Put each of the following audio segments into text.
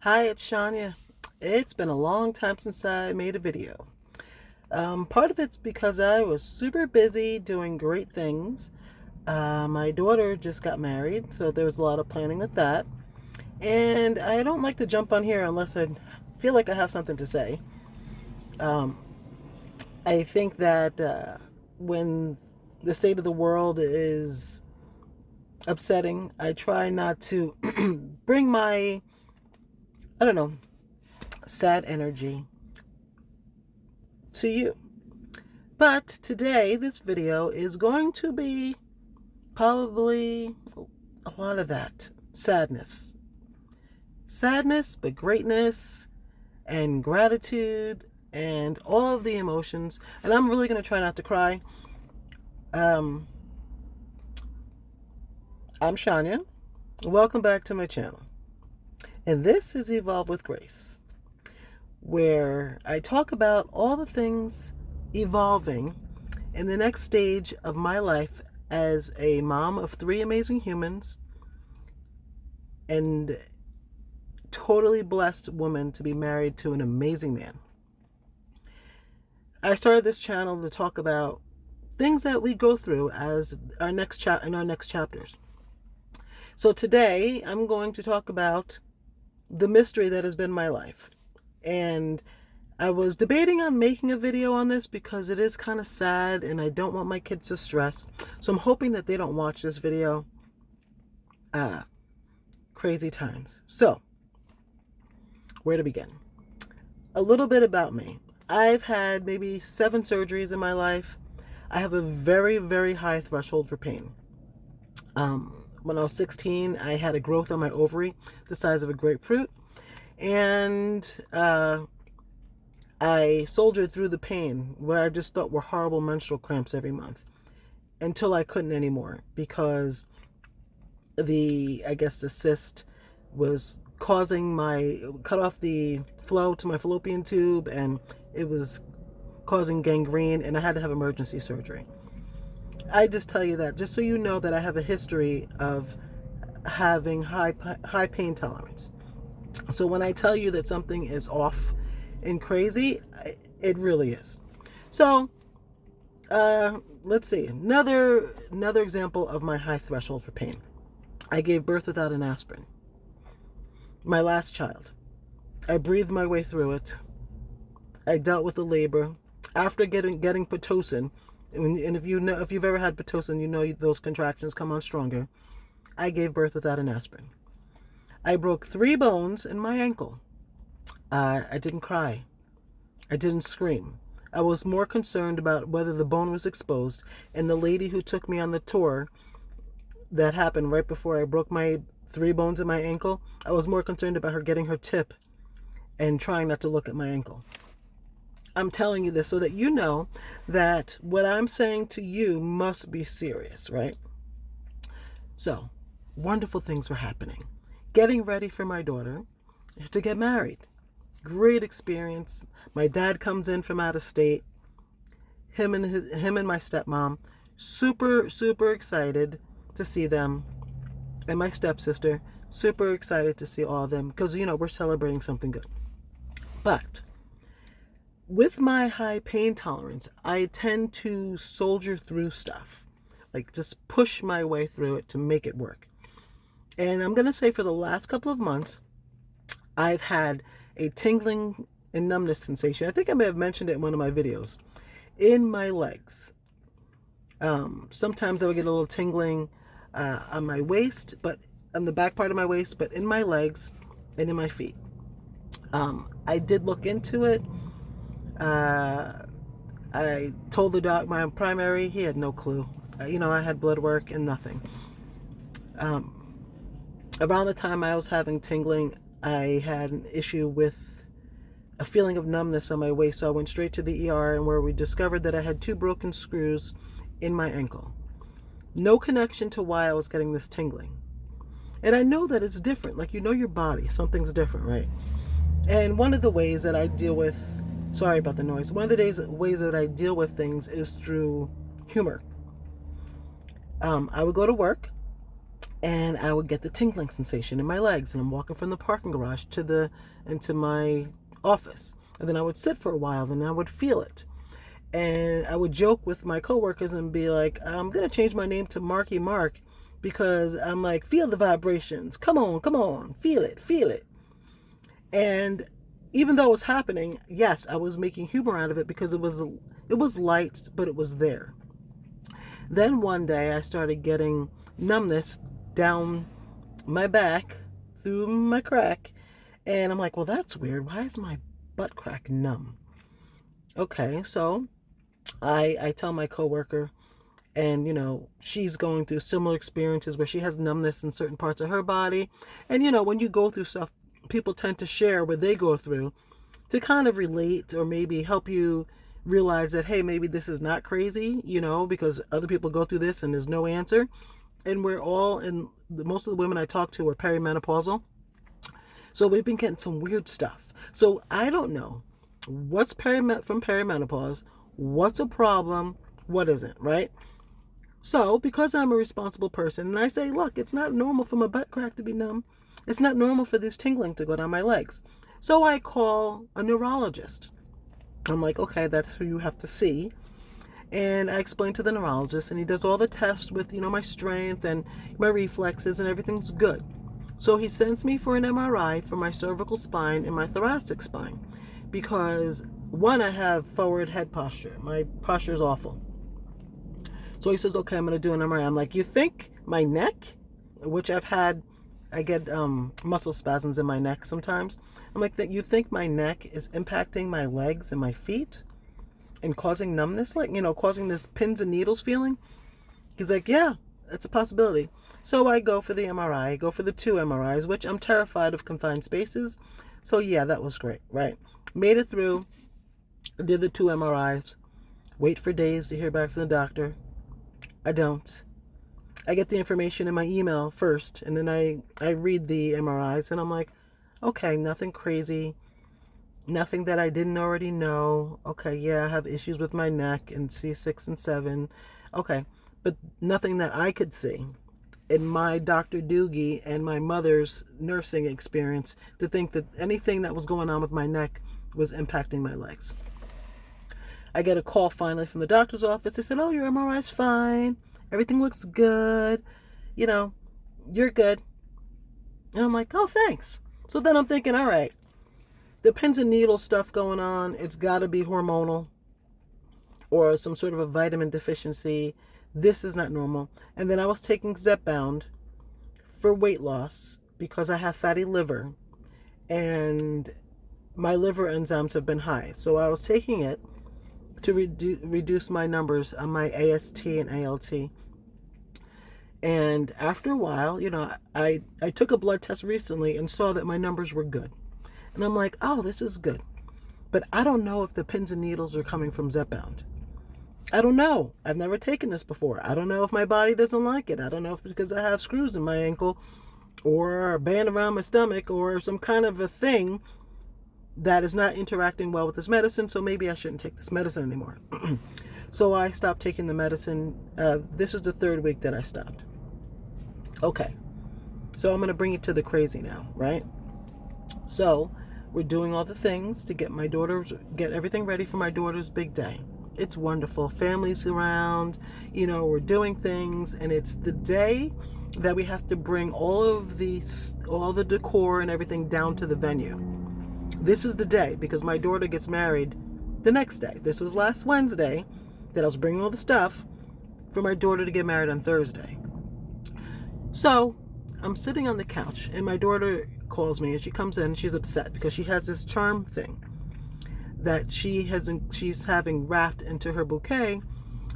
Hi, it's Shonya. It's been a long time since I made a video. Part of it's because I was super busy doing great things. My daughter just got married, so there was a lot of planning with that. And I don't like to jump on here unless I feel like I have something to say. Um, I think that when the state of the world is upsetting, I try not to bring my, I don't know, sad energy to you. But today, this video is going to be probably a lot of that sadness. Sadness, but greatness and gratitude and all of the emotions. And I'm really going to try not to cry. Um, I'm Shanya. Welcome back to my channel. And this is Evolve with Grace, where I talk about all the things evolving in the next stage of my life as a mom of three amazing humans and totally blessed woman to be married to an amazing man. I started this channel to talk about things that we go through as our next in our next chapters. So today I'm going to talk about the mystery that has been my life. And I was debating on making a video on this because it is kind of sad and I don't want my kids to stress. So I'm hoping that they don't watch this video. Crazy times. So, where to begin? A little bit about me. I've had maybe 7 surgeries in my life. I have a very, very high threshold for pain. When I was 16, I had a growth on my ovary the size of a grapefruit. And I soldiered through the pain where I just thought were horrible menstrual cramps every month until I couldn't anymore because the cyst was causing cut off the flow to my fallopian tube, and it was causing gangrene, and I had to have emergency surgery. I just tell you that just so you know that I have a history of having high pain tolerance. So when I tell you that something is off and crazy, it really is. So let's see, another example of my high threshold for pain. I gave birth without an aspirin. My last child. I breathed my way through it. I dealt with the labor. After getting Pitocin, and if you've ever had Pitocin, you know those contractions come on stronger. I gave birth without an aspirin. I broke 3 bones in my ankle. I didn't cry. I didn't scream. I was more concerned about whether the bone was exposed, and the lady who took me on the tour that happened right before I broke my 3 bones in my ankle, I was more concerned about her getting her tip and trying not to look at my ankle. I'm telling you this so that you know that what I'm saying to you must be serious, right? So, wonderful things were happening. Getting ready for my daughter to get married. Great experience. My dad comes in from out of state. Him and my stepmom. Super, super excited to see them. And my stepsister. Super excited to see all of them because, we're celebrating something good. But with my high pain tolerance, I tend to soldier through stuff. Like just push my way through it to make it work. And I'm going to say for the last couple of months, I've had a tingling and numbness sensation. I think I may have mentioned it in one of my videos. In my legs. Sometimes I would get a little tingling on my waist, but on the back part of my waist, but in my legs and in my feet. I did look into it. I told my primary, he had no clue. I had blood work and nothing. Around the time I was having tingling, I had an issue with a feeling of numbness on my waist, so I went straight to the ER, and where we discovered that I had 2 broken screws in my ankle. No connection to why I was getting this tingling. And I know that it's different. Like, your body, something's different, right? And one of the ways that I deal with, sorry about the noise, one of the ways that I deal with things is through humor. I would go to work, and I would get the tingling sensation in my legs, and I'm walking from the parking garage into my office, and then I would sit for a while, and I would feel it, and I would joke with my coworkers and be like, I'm gonna change my name to Marky Mark, because I'm like, feel the vibrations, come on, feel it. And even though it was happening, yes, I was making humor out of it because it was light, but it was there. Then one day I started getting numbness down my back through my crack, and I'm like, well, that's weird. Why is my butt crack numb? Okay, so I tell my coworker, and she's going through similar experiences where she has numbness in certain parts of her body. And when you go through stuff, people tend to share what they go through to kind of relate or maybe help you realize that, hey, maybe this is not crazy, because other people go through this and there's no answer. And we're all most of the women I talk to are perimenopausal. So we've been getting some weird stuff. So I don't know what's from perimenopause, what's a problem, what isn't, right? So because I'm a responsible person, and I say, look, it's not normal for my butt crack to be numb. It's not normal for this tingling to go down my legs. So I call a neurologist. I'm like, okay, that's who you have to see. And I explain to the neurologist, and he does all the tests with, my strength and my reflexes, and everything's good. So he sends me for an MRI for my cervical spine and my thoracic spine because, one, I have forward head posture. My posture is awful. So he says, okay, I'm going to do an MRI. I'm like, you think my neck, which I get muscle spasms in my neck sometimes. I'm like, that you think my neck is impacting my legs and my feet and causing numbness, like, causing this pins and needles feeling? He's like, yeah, it's a possibility. So I go for the MRI, I go for the 2 MRIs, which I'm terrified of confined spaces. So yeah, that was great, right? Made it through, did the 2 MRIs, wait for days to hear back from the doctor. I don't. I get the information in my email first, and then I read the MRIs, and I'm like, okay, nothing crazy, nothing that I didn't already know. Okay, yeah, I have issues with my neck and C6 and 7. Okay, but nothing that I could see in my Dr. Doogie and my mother's nursing experience to think that anything that was going on with my neck was impacting my legs. I get a call finally from the doctor's office. They said, oh, your MRI's fine. Everything looks good. You're good. And I'm like, oh, thanks. So then I'm thinking, all right, the pins and needle stuff going on, it's got to be hormonal or some sort of a vitamin deficiency. This is not normal. And then I was taking Zepbound for weight loss because I have fatty liver and my liver enzymes have been high. So I was taking it to reduce my numbers on my AST and ALT. And after a while, I took a blood test recently and saw that my numbers were good. And I'm like, oh, this is good. But I don't know if the pins and needles are coming from Zepbound. I don't know. I've never taken this before. I don't know if my body doesn't like it. I don't know if it's because I have screws in my ankle or a band around my stomach or some kind of a thing that is not interacting well with this medicine, so maybe I shouldn't take this medicine anymore. So I stopped taking the medicine. This is the 3rd week that I stopped. Okay, so I'm going to bring it to the crazy now, right? So we're doing all the things to get everything ready for my daughter's big day. It's wonderful. Family's around, we're doing things, and it's the day that we have to bring all the decor and everything down to the venue. This is the day because my daughter gets married the next day. This was last Wednesday that I was bringing all the stuff for my daughter to get married on Thursday. So I'm sitting on the couch and my daughter calls me and she comes in and she's upset because she has this charm thing that she's having wrapped into her bouquet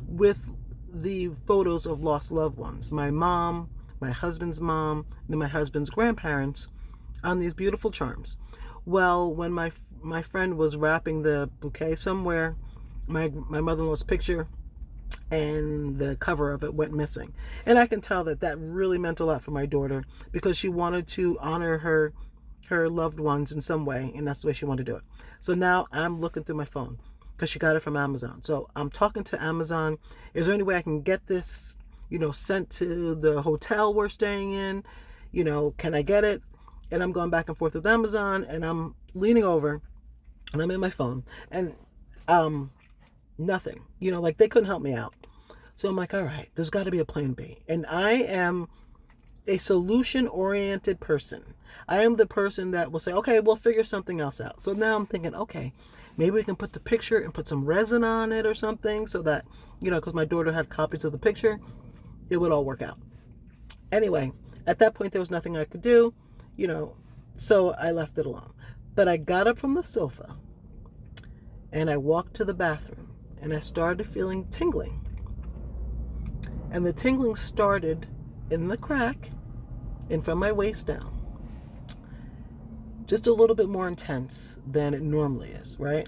with the photos of lost loved ones. My mom, my husband's mom, and my husband's grandparents on these beautiful charms. Well, when my friend was wrapping the bouquet somewhere, my mother-in-law's picture and the cover of it went missing. And I can tell that really meant a lot for my daughter because she wanted to honor her loved ones in some way, and that's the way she wanted to do it. So now I'm looking through my phone because she got it from Amazon. So I'm talking to Amazon. Is there any way I can get this sent to the hotel we're staying in. Can I get it? And I'm going back and forth with Amazon, and I'm leaning over and I'm in my phone, and nothing. Like they couldn't help me out. So I'm like, all right, there's got to be a plan B. And I am a solution oriented person. I am the person that will say, okay, we'll figure something else out. So now I'm thinking, okay, maybe we can put the picture and put some resin on it or something so that, because my daughter had copies of the picture, it would all work out. Anyway, at that point, there was nothing I could do, so I left it alone. But I got up from the sofa and I walked to the bathroom and I started feeling tingling. And the tingling started in the crack and from my waist down. Just a little bit more intense than it normally is, right?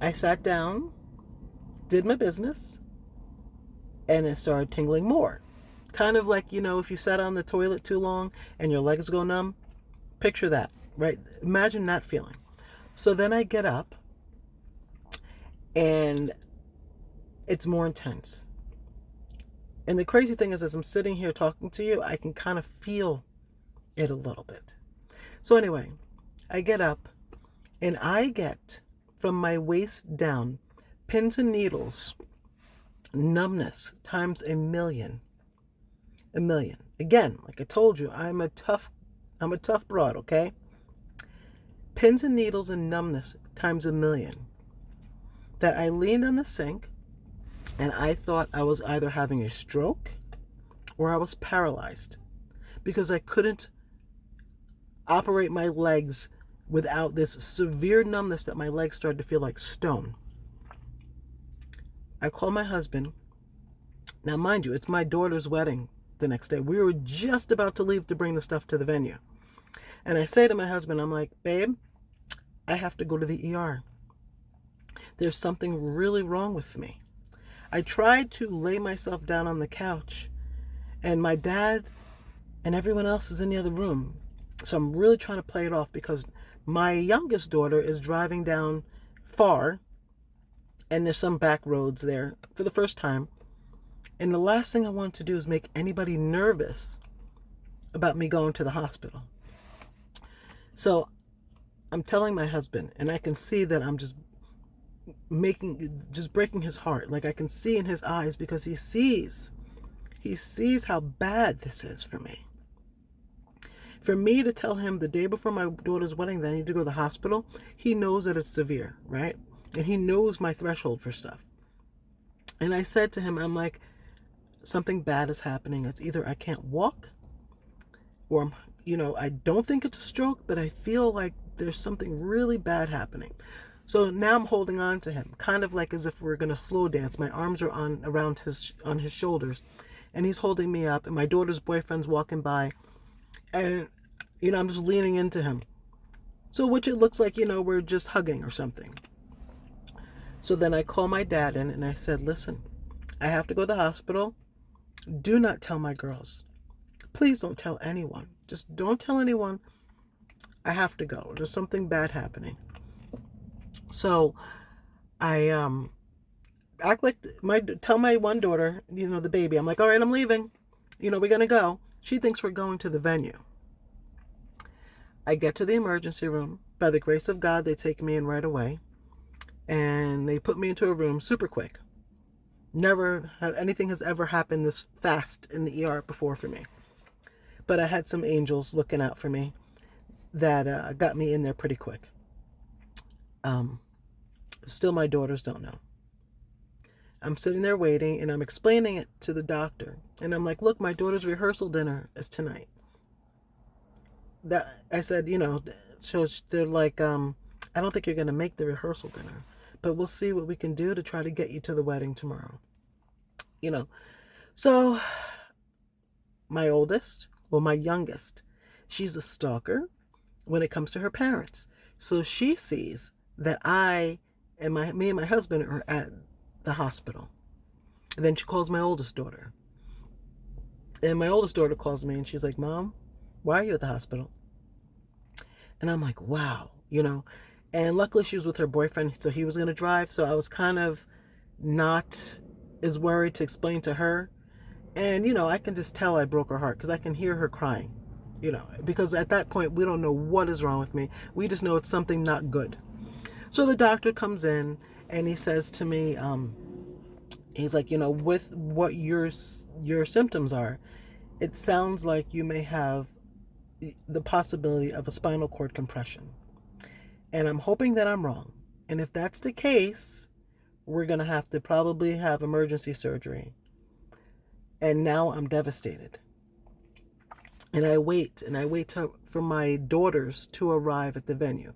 I sat down, did my business, and it started tingling more. Kind of like, if you sat on the toilet too long and your legs go numb, picture that, right? Imagine that feeling. So then I get up and it's more intense. And the crazy thing is, as I'm sitting here talking to you, I can kind of feel it a little bit. So anyway, I get up and I get from my waist down pins and needles, numbness times a million. Again, like I told you, I'm a tough broad, okay? Pins and needles and numbness times a million. That I leaned on the sink and I thought I was either having a stroke or I was paralyzed because I couldn't operate my legs without this severe numbness that my legs started to feel like stone. I called my husband. Now, mind you, it's my daughter's wedding the next day. We were just about to leave to bring the stuff to the venue. And I say to my husband, I'm like, babe, I have to go to the ER. There's something really wrong with me. I tried to lay myself down on the couch, and my dad and everyone else is in the other room. So I'm really trying to play it off because my youngest daughter is driving down far, and there's some back roads there for the first time. And the last thing I want to do is make anybody nervous about me going to the hospital. So I'm telling my husband, and I can see that I'm just breaking his heart. Like I can see in his eyes because he sees how bad this is for me. For me to tell him the day before my daughter's wedding that I need to go to the hospital, he knows that it's severe, right? And he knows my threshold for stuff. And I said to him, I'm like, something bad is happening. It's either I can't walk or I don't think it's a stroke, but I feel like there's something really bad happening. So now I'm holding on to him, kind of like as if we're going to slow dance. My arms are on his shoulders, and he's holding me up, and my daughter's boyfriend's walking by, and I'm just leaning into him. So which it looks like, we're just hugging or something. So then I call my dad in and I said, listen, I have to go to the hospital. Do not tell my girls. Please don't tell anyone. Just don't tell anyone. I have to go. There's something bad happening. So I tell my one daughter, the baby, I'm like, all right, I'm leaving. We're going to go. She thinks we're going to the venue. I get to the emergency room. By the grace of God, they take me in right away. And they put me into a room super quick. Never anything has ever happened this fast in the ER before for me. But I had some angels looking out for me that got me in there pretty quick. Still, my daughters don't know. I'm sitting there waiting, and I'm explaining it to the doctor. And I'm like, look, my daughter's rehearsal dinner is tonight. That I said, so they're like, I don't think you're going to make the rehearsal dinner, but we'll see what we can do to try to get you to the wedding tomorrow. So my youngest, she's a stalker when it comes to her parents. So she sees that me and my husband are at the hospital. And then she calls my oldest daughter. And my oldest daughter calls me and she's like, Mom, why are you at the hospital? And I'm like, wow, And luckily she was with her boyfriend, so he was going to drive. So I was kind of not as worried to explain to her. And, I can just tell I broke her heart because I can hear her crying, because at that point we don't know what is wrong with me. We just know it's something not good. So the doctor comes in and he says to me, he's like, with what your symptoms are, it sounds like you may have the possibility of a spinal cord compression. And I'm hoping that I'm wrong. And if that's the case, we're going to have to probably have emergency surgery. And now I'm devastated. And I wait for my daughters to arrive at the venue.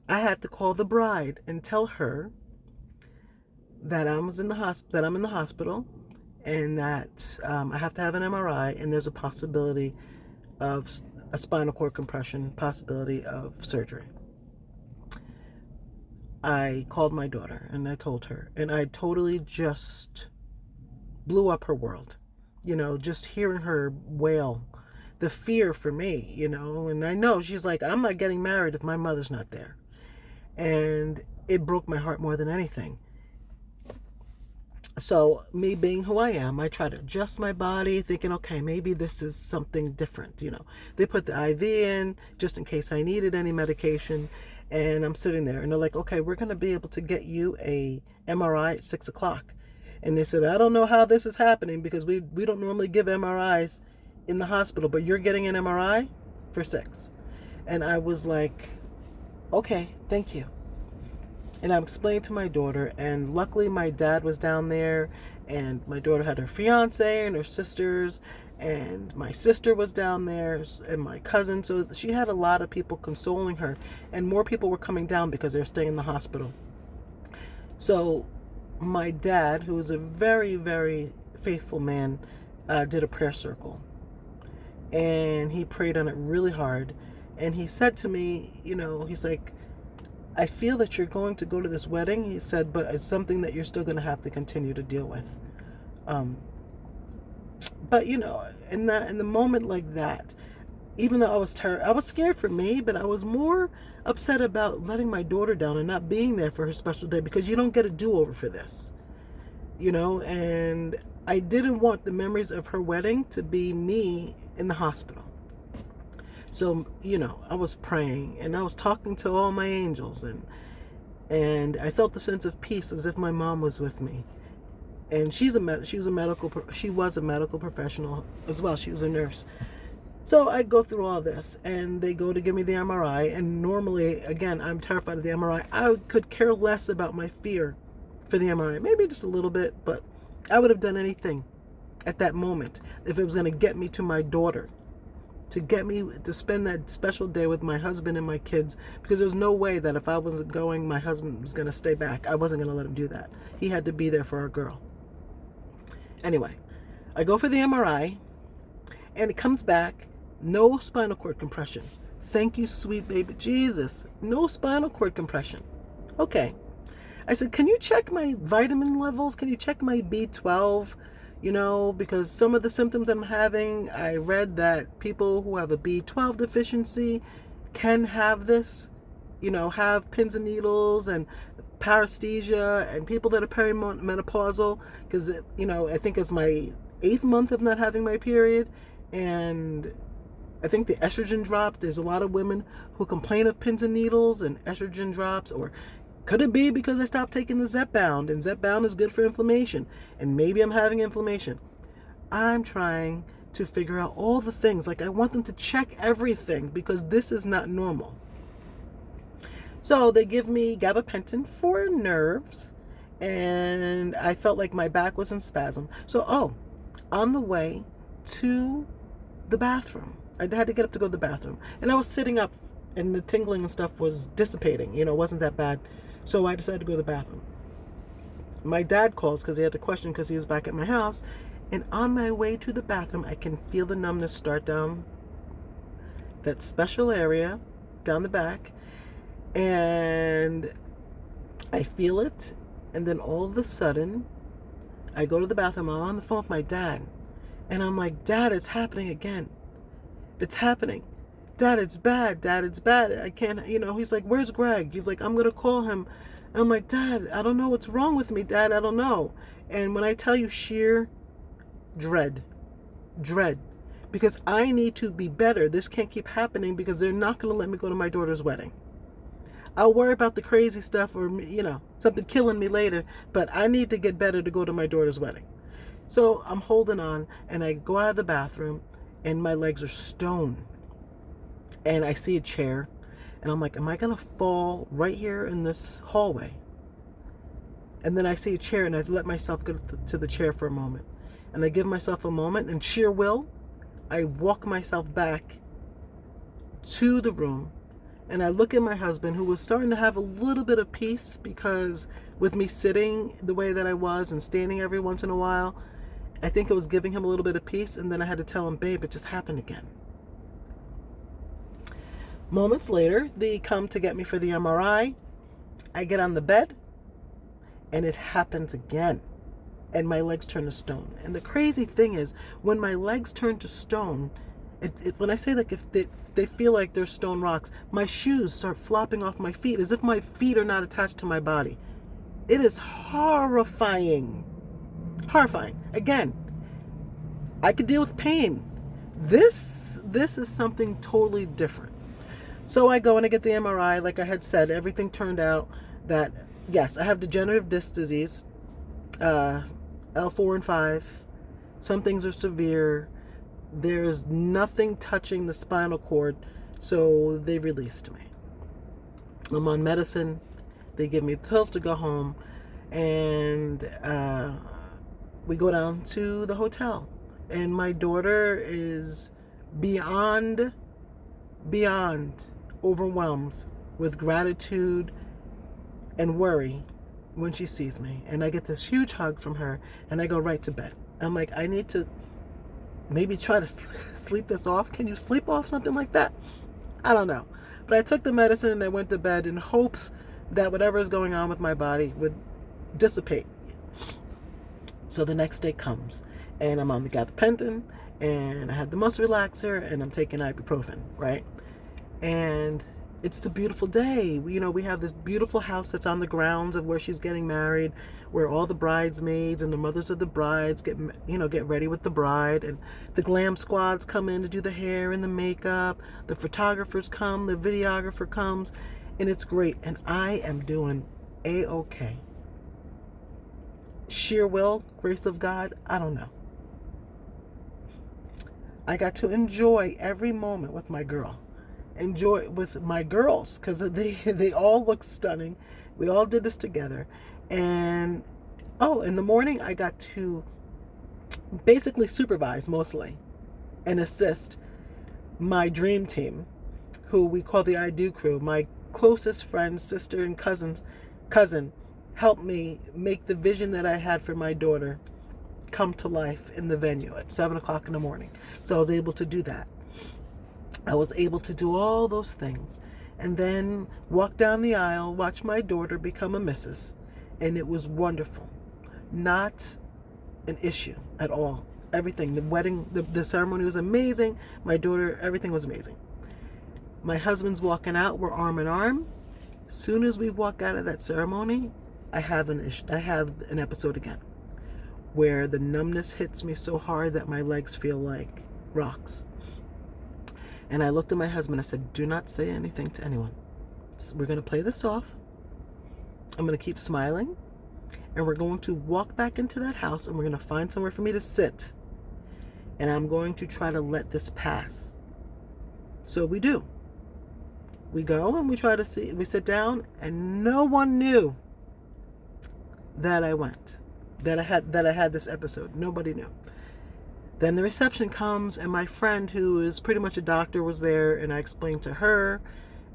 I had to call the bride and tell her that I'm in the hospital, and that I have to have an MRI, and there's a possibility of a spinal cord compression, possibility of surgery. I called my daughter and I told her, and I totally just blew up her world. Just hearing her wail, the fear for me, and I know she's like, I'm not getting married if my mother's not there. And it broke my heart more than anything. So me being who I am, I try to adjust my body, thinking, okay, maybe this is something different. They put the IV in just in case I needed any medication. And I'm sitting there and they're like, okay, we're going to be able to get you a MRI at 6:00. And they said, I don't know how this is happening because we don't normally give MRIs in the hospital, but you're getting an MRI for 6. And I was like, okay, thank you. And I'm explaining to my daughter, and luckily my dad was down there, and my daughter had her fiance and her sisters, and my sister was down there, and my cousin. So she had a lot of people consoling her, and more people were coming down because they were staying in the hospital. So my dad, who is a very, very faithful man, did a prayer circle, and he prayed on it really hard. And he said to me, he's like, I feel that you're going to go to this wedding, he said, but it's something that you're still going to have to continue to deal with. But in the moment like that, even though I was scared for me, but I was more upset about letting my daughter down and not being there for her special day, because you don't get a do-over for this, and I didn't want the memories of her wedding to be me in the hospital. So, I was praying and I was talking to all my angels, and I felt the sense of peace as if my mom was with me. And she was a medical professional as well. She was a nurse. So I go through all this, and they go to give me the MRI. And normally, again, I'm terrified of the MRI. I could care less about my fear for the MRI, maybe just a little bit, but I would have done anything at that moment if it was going to get me to my daughter, to get me to spend that special day with my husband and my kids, because there's no way that if I wasn't going, my husband was going to stay back. I wasn't going to let him do that. He had to be there for our girl. Anyway, I go for the MRI, and it comes back, no spinal cord compression. Thank you, sweet baby Jesus. No spinal cord compression. Okay. I said, can you check my vitamin levels? Can you check my B12? Because some of the symptoms I'm having, I read that people who have a B12 deficiency can have this, have pins and needles and paresthesia, and people that are perimenopausal, because, I think it's my 8th month of not having my period, and I think the estrogen dropped. There's a lot of women who complain of pins and needles and estrogen drops, or could it be because I stopped taking the Zepbound, and Zepbound is good for inflammation, and maybe I'm having inflammation. I'm trying to figure out all the things. Like, I want them to check everything because this is not normal. So they give me gabapentin for nerves, and I felt like my back was in spasm. So, on the way to the bathroom, I had to get up to go to the bathroom, and I was sitting up, and the tingling and stuff was dissipating. It wasn't that bad. So I decided to go to the bathroom. My dad calls because he had a question, because he was back at my house. And on my way to the bathroom, I can feel the numbness start down that special area, down the back. And I feel it. And then all of a sudden, I go to the bathroom. I'm on the phone with my dad. And I'm like, Dad, it's happening again. It's happening. Dad, it's bad. Dad, it's bad. I can't, he's like, where's Greg? He's like, I'm going to call him. And I'm like, Dad, I don't know what's wrong with me. Dad, I don't know. And when I tell you sheer dread, dread, because I need to be better. This can't keep happening because they're not going to let me go to my daughter's wedding. I'll worry about the crazy stuff or, something killing me later, but I need to get better to go to my daughter's wedding. So I'm holding on, and I go out of the bathroom, and my legs are stone. And I see a chair, and I'm like, am I going to fall right here in this hallway? And then I see a chair, and I let myself go to the chair for a moment. And I give myself a moment, and sheer will, I walk myself back to the room. And I look at my husband, who was starting to have a little bit of peace, because with me sitting the way that I was and standing every once in a while, I think it was giving him a little bit of peace. And then I had to tell him, babe, it just happened again. Moments later, they come to get me for the MRI. I get on the bed, and it happens again. And my legs turn to stone. And the crazy thing is, when my legs turn to stone, when I say like if they feel like they're stone rocks, my shoes start flopping off my feet as if my feet are not attached to my body. It is horrifying. Horrifying. Again, I could deal with pain. This is something totally different. So I go and I get the MRI. Like I had said, everything turned out that, yes, I have degenerative disc disease, L4 and 5. Some things are severe. There's nothing touching the spinal cord, so they released me. I'm on medicine. They give me pills to go home, and we go down to the hotel. And my daughter is beyond overwhelmed with gratitude and worry when she sees me. And I get this huge hug from her, and I go right to bed. I'm like, I need to maybe try to sleep this off. Can you sleep off something like that? I don't know. But I took the medicine and I went to bed in hopes that whatever is going on with my body would dissipate. So the next day comes, and I'm on the gabapentin, and I had the muscle relaxer, and I'm taking ibuprofen, right? And it's a beautiful day. We have this beautiful house that's on the grounds of where she's getting married, where all the bridesmaids and the mothers of the brides get ready with the bride, and the glam squads come in to do the hair and the makeup. The photographers come, the videographer comes, and it's great. And I am doing A-okay. Sheer will, grace of God, I don't know. I got to enjoy every moment with my girl. Enjoy with my girls, because they all look stunning. We all did this together. And in the morning I got to basically supervise mostly and assist my dream team, who we call the I Do crew. My closest friend, sister, and cousin helped me make the vision that I had for my daughter come to life in the venue at 7 o'clock in the morning. So I was able to do that. I was able to do all those things, and then walk down the aisle, watch my daughter become a missus, and it was wonderful. Not an issue at all. Everything, the wedding, the ceremony was amazing. My daughter, everything was amazing. My husband's walking out, we're arm in arm. As soon as we walk out of that ceremony, I have an episode again, where the numbness hits me so hard that my legs feel like rocks. And I looked at my husband. I said, do not say anything to anyone. We're going to play this off. I'm going to keep smiling. And we're going to walk back into that house, and we're going to find somewhere for me to sit. And I'm going to try to let this pass. So we do. We go and we sit down, and no one knew that I went, that I had this episode. Nobody knew. Then the reception comes, and my friend, who is pretty much a doctor, was there, and I explained to her,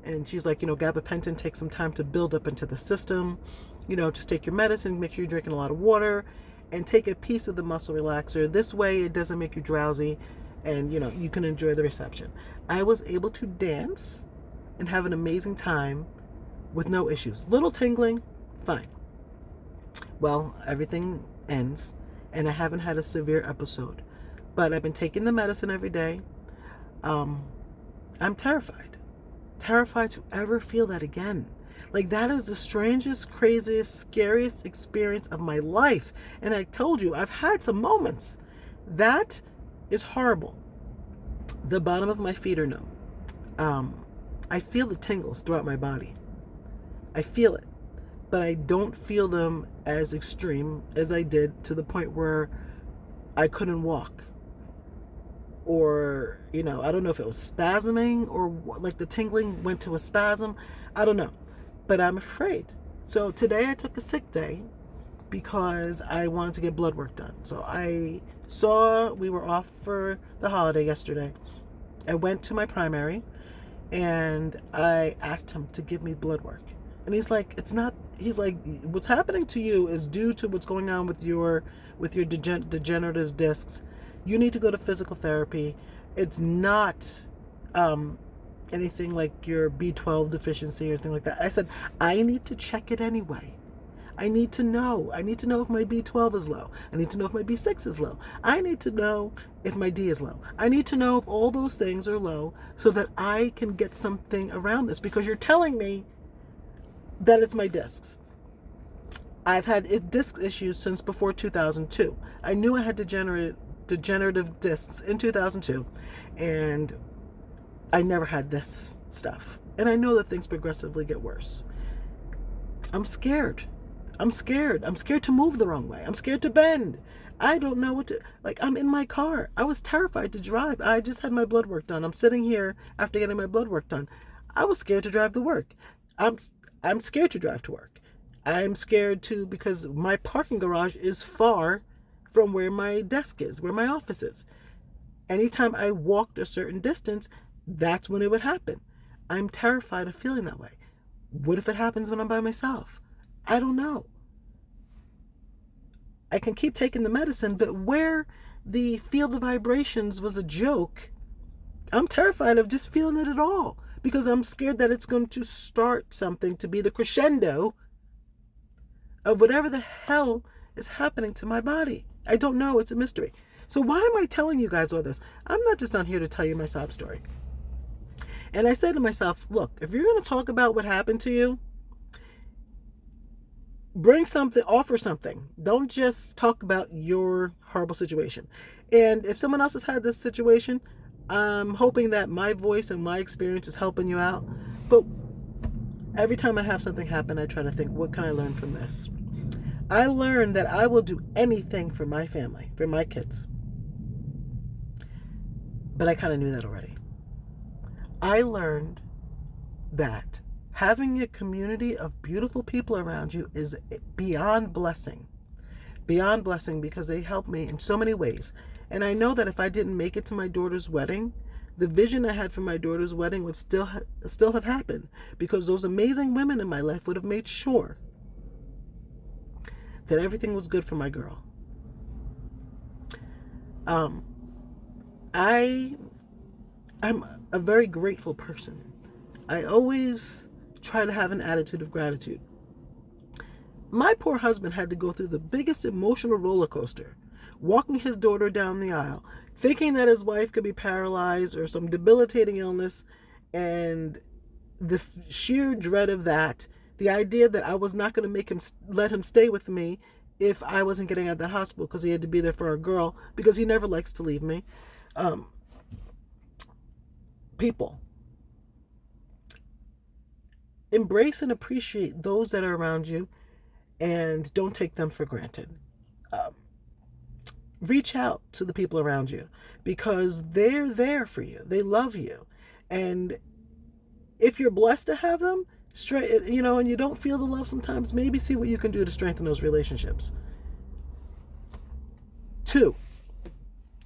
and she's like, gabapentin takes some time to build up into the system. Just take your medicine, make sure you're drinking a lot of water, and take a piece of the muscle relaxer. This way it doesn't make you drowsy, and you can enjoy the reception. I was able to dance and have an amazing time with no issues. Little tingling, fine. Well, everything ends, and I haven't had a severe episode. But I've been taking the medicine every day. I'm terrified to ever feel that again. Like, that is the strangest, craziest, scariest experience of my life. And I told you, I've had some moments That is horrible. The bottom of my feet are numb. I feel the tingles throughout my body. I feel it, but I don't feel them as extreme as I did, to the point where I couldn't walk. Or, I don't know if it was spasming, or like the tingling went to a spasm. I don't know. But I'm afraid. So today I took a sick day because I wanted to get blood work done. So we were off for the holiday yesterday. I went to my primary and I asked him to give me blood work. And he's like, what's happening to you is due to what's going on with your degenerative discs. You need to go to physical therapy. It's not anything like your B12 deficiency or anything like that. I said, I need to check it anyway. I need to know. I need to know if my B12 is low. I need to know if my B6 is low. I need to know if my D is low. I need to know if all those things are low so that I can get something around this, because you're telling me that it's my discs. I've had disc issues since before 2002. I knew I had degenerative discs in 2002, and I never had this stuff. And I know that things progressively get worse. I'm scared. I'm scared to move the wrong way. I'm scared to bend. I don't know what to, I'm in my car. I was terrified to drive. I just had my blood work done. I'm sitting here after getting my blood work done. I was scared to drive to work. I'm scared to drive to work. I'm scared too because my parking garage is far from where my desk is, where my office is. Anytime I walked a certain distance, that's when it would happen. I'm terrified of feeling that way. What if it happens when I'm by myself? I don't know. I can keep taking the medicine, but where the feel the vibrations was a joke, I'm terrified of just feeling it at all, because I'm scared that it's going to start something to be the crescendo of whatever the hell is happening to my body. I don't know. It's a mystery. So why am I telling you guys all this? I'm not just on here to tell you my sob story. And I said to myself, look, if you're going to talk about what happened to you, bring something, offer something. Don't just talk about your horrible situation. And if someone else has had this situation, I'm hoping that my voice and my experience is helping you out. But every time I have something happen, I try to think, what can I learn from this? I learned that I will do anything for my family, for my kids. But I kind of knew that already. I learned that having a community of beautiful people around you is beyond blessing. Beyond blessing, because they help me in so many ways. And I know that if I didn't make it to my daughter's wedding, the vision I had for my daughter's wedding would still have happened, because those amazing women in my life would have made sure that everything was good for my girl. I'm a very grateful person. I always try to have an attitude of gratitude. My poor husband had to go through the biggest emotional roller coaster, walking his daughter down the aisle, thinking that his wife could be paralyzed or some debilitating illness, and the sheer dread of that, the idea that I was not going to let him stay with me if I wasn't getting out of the hospital, because he had to be there for our girl, because he never likes to leave me. People, embrace and appreciate those that are around you, and don't take them for granted. Reach out to the people around you, because they're there for you. They love you. And if you're blessed to have them, and you don't feel the love sometimes, maybe see what you can do to strengthen those relationships. 2.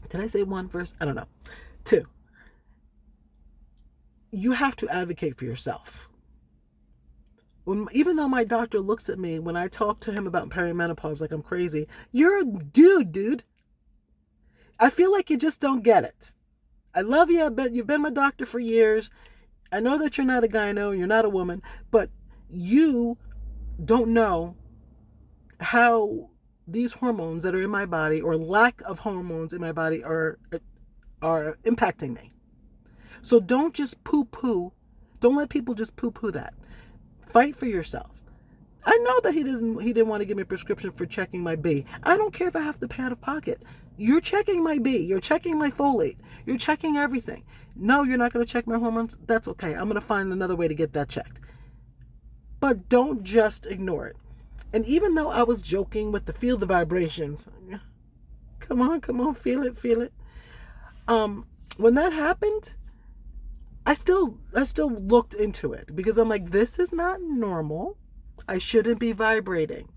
Did I say 1 first? I don't know. 2. You have to advocate for yourself. Even though my doctor looks at me when I talk to him about perimenopause like I'm crazy, you're a dude. I feel like you just don't get it. I love you. I bet you've been my doctor for years. I know that you're not a gyno, you're not a woman, but you don't know how these hormones that are in my body, or lack of hormones in my body, are impacting me. So don't just poo-poo. Don't let people just poo-poo that. Fight for yourself. I know that he didn't want to give me a prescription for checking my B. I don't care if I have to pay out of pocket. You're checking my B. You're checking my folate. You're checking everything. No, you're not going to check my hormones. That's okay. I'm going to find another way to get that checked. But don't just ignore it. And even though I was joking with the feel the vibrations, come on, feel it. When that happened, I still looked into it because I'm like, this is not normal. I shouldn't be vibrating.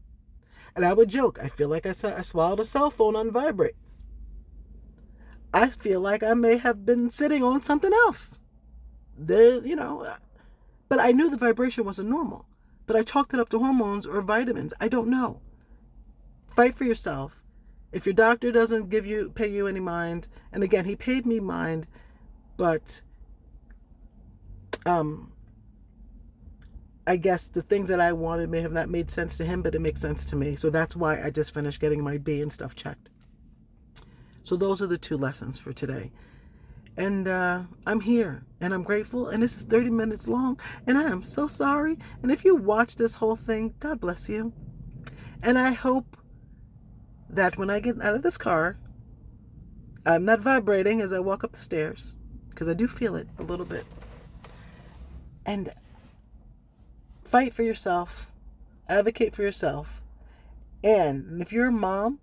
And I would joke, I feel like I swallowed a cell phone on vibrate. I feel like I may have been sitting on something else. But I knew the vibration wasn't normal. But I chalked it up to hormones or vitamins. I don't know. Fight for yourself. If your doctor doesn't pay you any mind, and again, he paid me mind, but I guess the things that I wanted may have not made sense to him, but it makes sense to me. So that's why I just finished getting my B and stuff checked. So those are the 2 lessons for today. And I'm here, and I'm grateful, and this is 30 minutes long, and I am so sorry. And if you watch this whole thing, God bless you. And I hope that when I get out of this car, I'm not vibrating as I walk up the stairs, because I do feel it a little bit. And fight for yourself, advocate for yourself. And if you're a mom,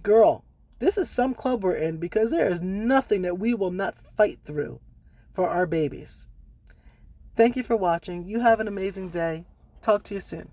girl, this is some club we're in, because there is nothing that we will not fight through for our babies. Thank you for watching. You have an amazing day. Talk to you soon.